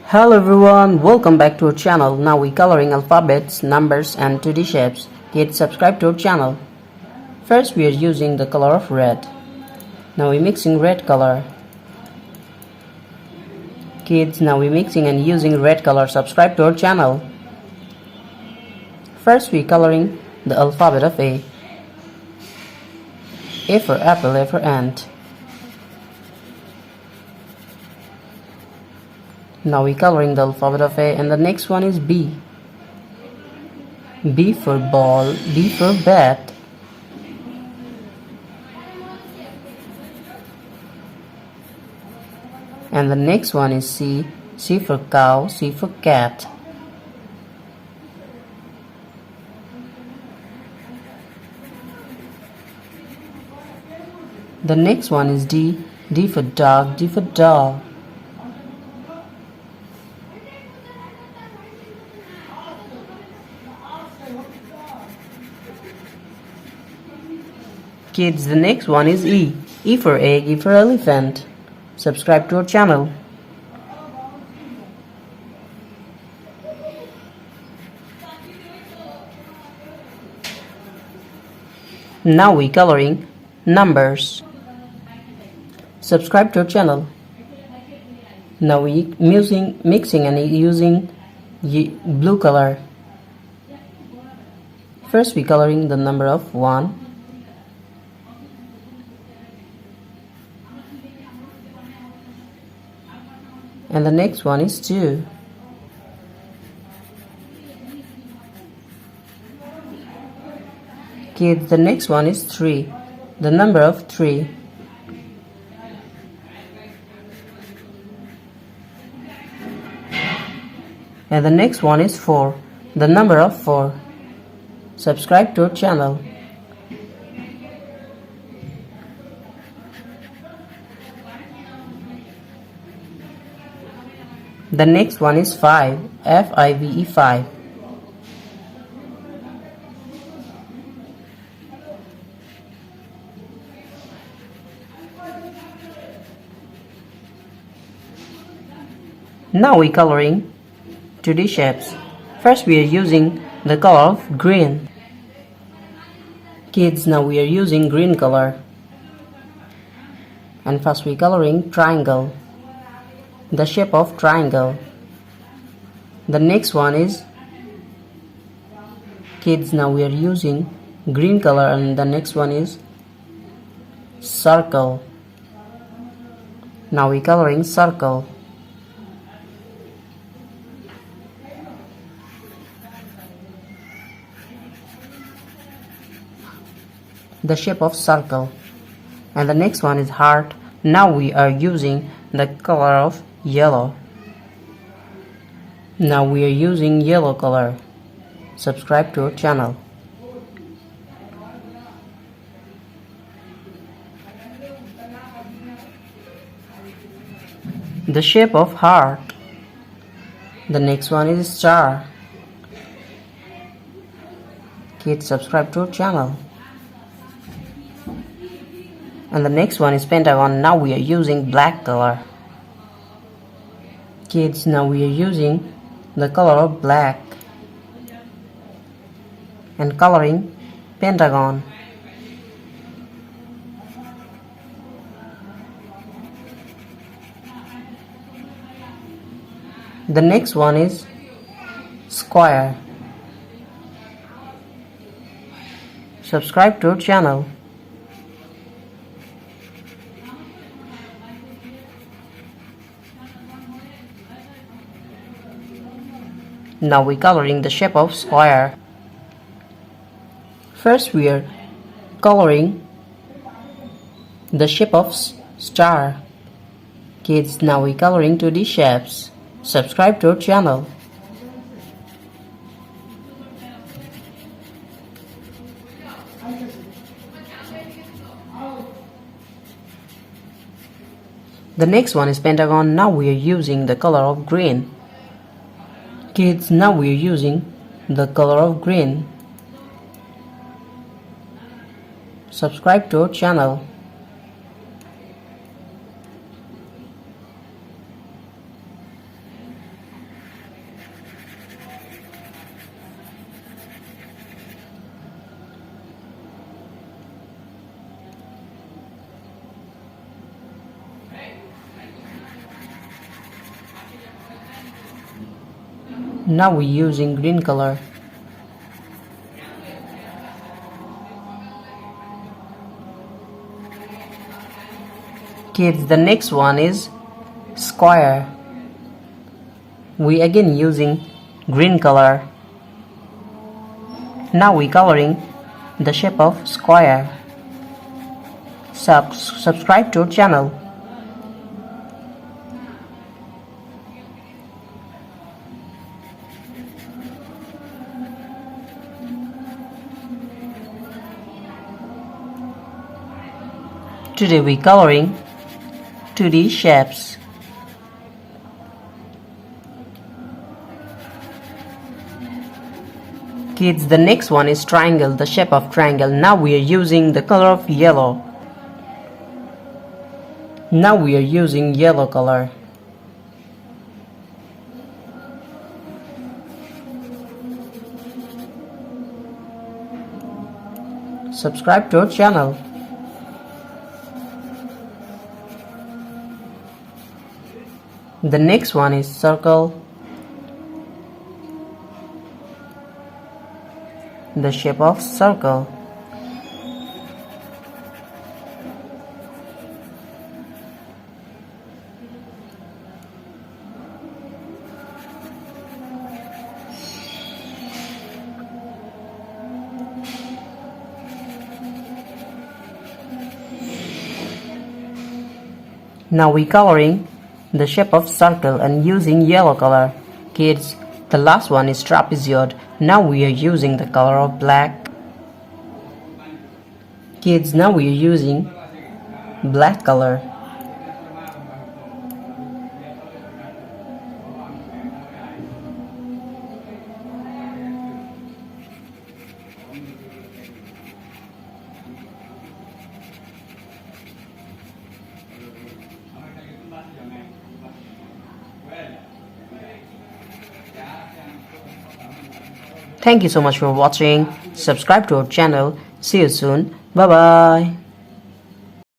Hello everyone, welcome back to our channel. Now we coloring alphabets, numbers and 2D shapes. Kids, subscribe to our channel. First we are using the color of red. Now we're mixing red color. Kids, now we're mixing and using red color. Subscribe to our channel. First we're coloring the alphabet of A. A for apple, A for ant. Now we're coloring the alphabet of A, and the next one is B. B for ball, B for bat. And the next one is C. C for cow, C for cat. The next one is D. D for dog, D for dog. Kids, the next one is E. E for egg, E for elephant. Subscribe to our channel. Now we coloring numbers. Subscribe to our channel. Now we mixing and using blue color. First we coloring the number of 1. And the next one is 2. Kids, the next one is 3. The number of 3. And the next one is 4. The number of 4. Subscribe to our channel. The next one is 5. F-I-V-E, 5. Now we coloring 2D shapes. First we are using the color of green. Kids, now we are using green color. And first we coloring triangle. The shape of triangle. The next one is, kids, now we are using green color, and the next one is circle. Now we coloring circle. The shape of circle. And the next one is heart. Now we are using the color of yellow. Now we are using yellow color. Subscribe to our channel. The shape of heart. The next one is star. Kids, subscribe to our channel. And the next one is pentagon. Now we are using black color. Kids, now we are using the color of black and coloring pentagon. The next one is square. Subscribe to our channel. Now we coloring the shape of square. First we are coloring the shape of star. Kids, now we coloring 2D shapes. Subscribe to our channel. The next one is pentagon. Now we are using the color of green. Kids, now we are using the color of green. Subscribe to our channel. Now we're using green color. Kids, the next one is square. We again using green color. Now we coloring the shape of square. Subscribe to our channel. Today we coloring 2D shapes. Kids, the next one is triangle, the shape of triangle. Now we are using the color of yellow. Now we are using yellow color. Subscribe to our channel. The next one is circle, the shape of circle. Now we coloring the shape of circle and using yellow color. Kids, the last one is trapezoid. Now we are using the color of black. Kids, now we are using black color. Thank you so much for watching. Subscribe to our channel. See you soon. Bye bye.